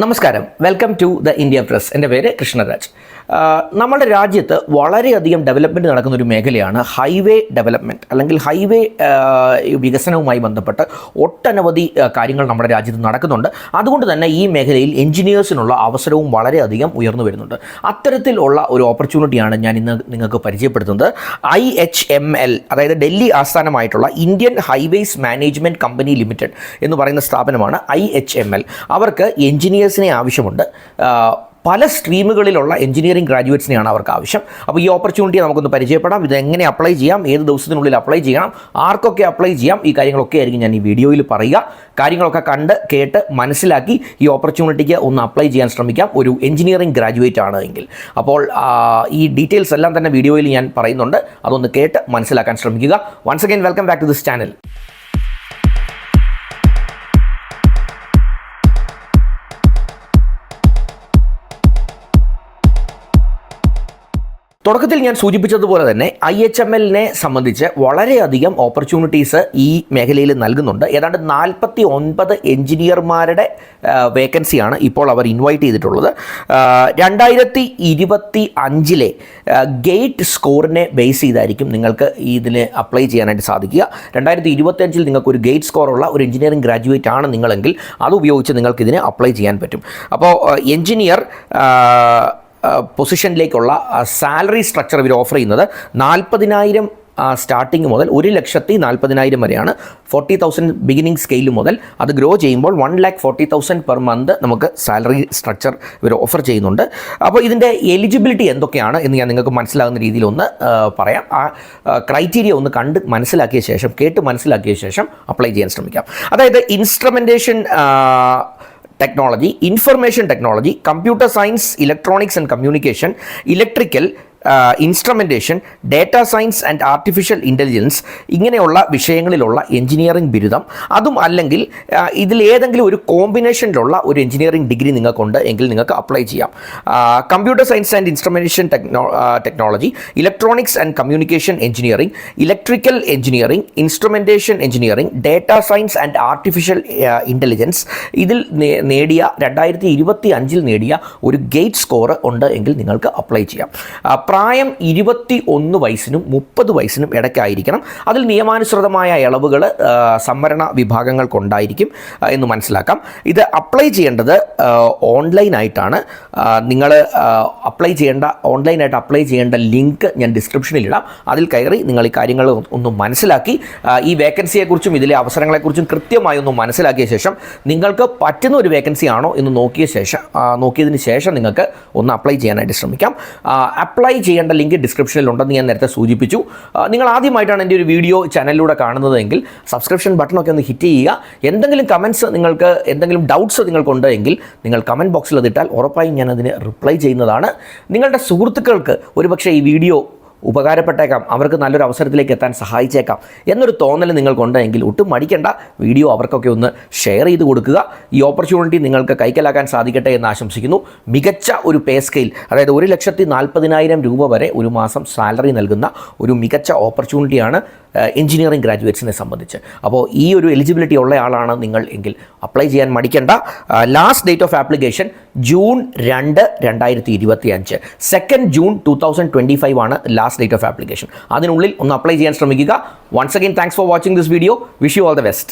നമസ്കാരം, welcome to the India press. എൻ്റെ പേര് കൃഷ്ണരാജ്. നമ്മുടെ രാജ്യത്ത് വളരെയധികം ഡെവലപ്മെൻറ്റ് നടക്കുന്ന ഒരു മേഖലയാണ് ഹൈവേ ഡെവലപ്മെൻറ്റ് അല്ലെങ്കിൽ ഹൈവേ വികസനവുമായി ബന്ധപ്പെട്ട് ഒട്ടനവധി കാര്യങ്ങൾ നമ്മുടെ രാജ്യത്ത് നടക്കുന്നുണ്ട്. അതുകൊണ്ട് തന്നെ ഈ മേഖലയിൽ എഞ്ചിനീയേഴ്സിനുള്ള അവസരവും വളരെയധികം ഉയർന്നു വരുന്നുണ്ട്. അത്തരത്തിലുള്ള ഒരു ഓപ്പർച്യൂണിറ്റിയാണ് ഞാൻ ഇന്ന് നിങ്ങൾക്ക് പരിചയപ്പെടുത്തുന്നത്. IHML, അതായത് ഡൽഹി ആസ്ഥാനമായിട്ടുള്ള Indian highways management company limited എന്ന് പറയുന്ന സ്ഥാപനമാണ് IHML. അവർക്ക് എഞ്ചിനീയേഴ്സിനെ ആവശ്യമുണ്ട്. പല സ്ട്രീമുകളിലുള്ള എഞ്ചിനീയറിംഗ് ഗ്രാജുവേറ്റ്സിനെയാണ് അവർക്ക് ആവശ്യം. അപ്പോൾ ഈ ഓപ്പർച്യൂണിറ്റി നമുക്കൊന്ന് പരിചയപ്പെടാം. ഇത് എങ്ങനെ അപ്ലൈ ചെയ്യാം, ഏത് ദിവസത്തിനുള്ളിൽ അപ്ലൈ ചെയ്യണം, ആർക്കൊക്കെ അപ്ലൈ ചെയ്യാം, ഈ കാര്യങ്ങളൊക്കെ ആയിരിക്കും ഞാൻ ഈ വീഡിയോയിൽ പറയുക. കാര്യങ്ങളൊക്കെ കണ്ട് കേട്ട് മനസ്സിലാക്കി ഈ ഓപ്പർച്യൂണിറ്റിക്ക് ഒന്ന് അപ്ലൈ ചെയ്യാൻ ശ്രമിക്കാം, ഒരു എഞ്ചിനീയറിംഗ് ഗ്രാജുവേറ്റ് ആണ് എങ്കിൽ. അപ്പോൾ ഈ ഡീറ്റെയിൽസ് എല്ലാം തന്നെ വീഡിയോയിൽ ഞാൻ പറയുന്നുണ്ട്, അതൊന്ന് കേട്ട് മനസ്സിലാക്കാൻ ശ്രമിക്കുക. Once again welcome back to this channel. തുടക്കത്തിൽ ഞാൻ സൂചിപ്പിച്ചതുപോലെ തന്നെ IHMLനെ സംബന്ധിച്ച് വളരെയധികം ഓപ്പർച്യൂണിറ്റീസ് ഈ മേഖലയിൽ നൽകുന്നുണ്ട്. ഏതാണ്ട് 49 എഞ്ചിനീയർമാരുടെ വേക്കൻസിയാണ് ഇപ്പോൾ അവർ ഇൻവൈറ്റ് ചെയ്തിട്ടുള്ളത്. 2025 ഗേറ്റ് സ്കോറിനെ ബേസ് ചെയ്തായിരിക്കും നിങ്ങൾക്ക് ഇതിന് അപ്ലൈ ചെയ്യാനായിട്ട് സാധിക്കുക. 2025 നിങ്ങൾക്കൊരു ഗേറ്റ് സ്കോറുള്ള ഒരു എഞ്ചിനീയറിംഗ് ഗ്രാജുവേറ്റ് ആണ് നിങ്ങളെങ്കിൽ അത് ഉപയോഗിച്ച് നിങ്ങൾക്കിതിന് അപ്ലൈ ചെയ്യാൻ പറ്റും. അപ്പോൾ എഞ്ചിനീയർ പൊസിഷനിലേക്കുള്ള സാലറി സ്ട്രക്ചർ ഇവർ ഓഫർ ചെയ്യുന്നത് 40,000 സ്റ്റാർട്ടിങ് മുതൽ 1,40,40,000 വരെയാണ്. 40,000 ബിഗിനിങ് സ്കെയിൽ മുതൽ അത് ഗ്രോ ചെയ്യുമ്പോൾ 1,40,000 പെർ മന്ത് നമുക്ക് സാലറി സ്ട്രക്ചർ ഇവർ ഓഫർ ചെയ്യുന്നുണ്ട്. അപ്പോൾ ഇതിൻ്റെ എലിജിബിലിറ്റി എന്തൊക്കെയാണ് എന്ന് ഞാൻ നിങ്ങൾക്ക് മനസ്സിലാകുന്ന രീതിയിൽ ഒന്ന് പറയാം. ആ ക്രൈറ്റീരിയ ഒന്ന് കണ്ട് മനസ്സിലാക്കിയ ശേഷം, കേട്ട് മനസ്സിലാക്കിയ ശേഷം അപ്ലൈ ചെയ്യാൻ ശ്രമിക്കാം. അതായത് instrumentation technology, information technology, computer science, electronics and communication, electrical, instrumentation, data science and artificial intelligence, ഇങ്ങനെയുള്ള വിഷയങ്ങളിലുള്ള എഞ്ചിനീയറിംഗ് ബിരുദം, അതും അല്ലെങ്കിൽ ഇതിലേതെങ്കിലും ഒരു കോമ്പിനേഷനിലുള്ള ഒരു എഞ്ചിനീയറിംഗ് ഡിഗ്രി നിങ്ങൾക്കുണ്ട് എങ്കിൽ നിങ്ങൾക്ക് അപ്ലൈ ചെയ്യാം. Computer science and instrumentation technology, electronics and communication engineering, electrical engineering, instrumentation engineering, data science and artificial intelligence, ഇതിൽ നേടിയ 2025 നേടിയ ഒരു ഗേറ്റ് സ്കോർ ഉണ്ട് എങ്കിൽ നിങ്ങൾക്ക് അപ്ലൈ ചെയ്യാം. പ്രായം 21 വയസ്സിനും 30 വയസ്സിനും ഇടയ്ക്കായിരിക്കണം. അതിൽ നിയമാനുസൃതമായ ഇളവുകൾ സംവരണ വിഭാഗങ്ങൾക്കുണ്ടായിരിക്കും എന്ന് മനസ്സിലാക്കാം. ഇത് അപ്ലൈ ചെയ്യേണ്ടത് ഓൺലൈനായിട്ടാണ്. നിങ്ങൾ ഓൺലൈനായിട്ട് അപ്ലൈ ചെയ്യേണ്ട ലിങ്ക് ഞാൻ ഡിസ്ക്രിപ്ഷനിൽ ഇടാം. അതിൽ കയറി നിങ്ങൾ ഈ കാര്യങ്ങൾ ഒന്ന് മനസ്സിലാക്കി ഈ വേക്കൻസിയെക്കുറിച്ചും ഇതിലെ അവസരങ്ങളെക്കുറിച്ചും കൃത്യമായി ഒന്ന് മനസ്സിലാക്കിയ ശേഷം നിങ്ങൾക്ക് പറ്റുന്ന ഒരു വേക്കൻസി ആണോ എന്ന് നോക്കിയതിന് ശേഷം നിങ്ങൾക്ക് ഒന്ന് അപ്ലൈ ചെയ്യാനായിട്ട് ശ്രമിക്കാം. അപ്ലൈ ചെയ്യേണ്ട ലിങ്ക് ഡിസ്ക്രിപ്ഷനിൽ ഉണ്ടെന്ന് ഞാൻ നേരത്തെ സൂചിപ്പിച്ചു. നിങ്ങൾ ആദ്യമായിട്ടാണ് എൻ്റെ ഒരു വീഡിയോ ചാനലിലൂടെ കാണുന്നതെങ്കിൽ സബ്സ്ക്രിപ്ഷൻ ബട്ടണൊക്കെ ഒന്ന് ഹിറ്റ് ചെയ്യുക. എന്തെങ്കിലും കമൻറ്റ്സ് എന്തെങ്കിലും ഡൗട്ട്സ് നിങ്ങൾക്കുണ്ട് എങ്കിൽ നിങ്ങൾ കമൻറ്റ് ബോക്സിൽ അതിട്ടാൽ ഉറപ്പായും ഞാൻ അതിന് റിപ്ലൈ ചെയ്യുന്നതാണ്. നിങ്ങളുടെ സുഹൃത്തുക്കൾക്ക് ഒരുപക്ഷെ ഈ വീഡിയോ ഉപകാരപ്പെട്ടേക്കാം, അവർക്ക് നല്ലൊരു അവസരത്തിലേക്ക് എത്താൻ സഹായിച്ചേക്കാം എന്നൊരു തോന്നൽ നിങ്ങൾക്കുണ്ടെങ്കിൽ ഒട്ടും മടിക്കേണ്ട, വീഡിയോ അവർക്കൊക്കെ ഒന്ന് ഷെയർ ചെയ്ത് കൊടുക്കുക. ഈ ഓപ്പർച്യൂണിറ്റി നിങ്ങൾക്ക് കൈക്കലാക്കാൻ സാധിക്കട്ടെ എന്ന് ആശംസിക്കുന്നു. മികച്ച ഒരു പേ സ്കെയിൽ, അതായത് 1,40,000 രൂപ വരെ ഒരു മാസം സാലറി നൽകുന്ന ഒരു മികച്ച ഓപ്പർച്യൂണിറ്റിയാണ് എഞ്ചിനീയറിംഗ് ഗ്രാജുവേറ്റ്സിനെ സംബന്ധിച്ച്. അപ്പോൾ ഈ ഒരു എലിജിബിലിറ്റി ഉള്ള ആളാണ് നിങ്ങൾ എങ്കിൽ അപ്ലൈ ചെയ്യാൻ മടിക്കേണ്ട. Last date of application June 2, 2025. 2 June 2025 ആണ് ലാസ്റ്റ് ഡേറ്റ് ഓഫ് ആപ്ലിക്കേഷൻ. അതിനുള്ളിൽ ഒന്ന് അപ്ലൈ ചെയ്യാൻ ശ്രമിക്കുക. Once again thanks for watching this video. Wish you all the best.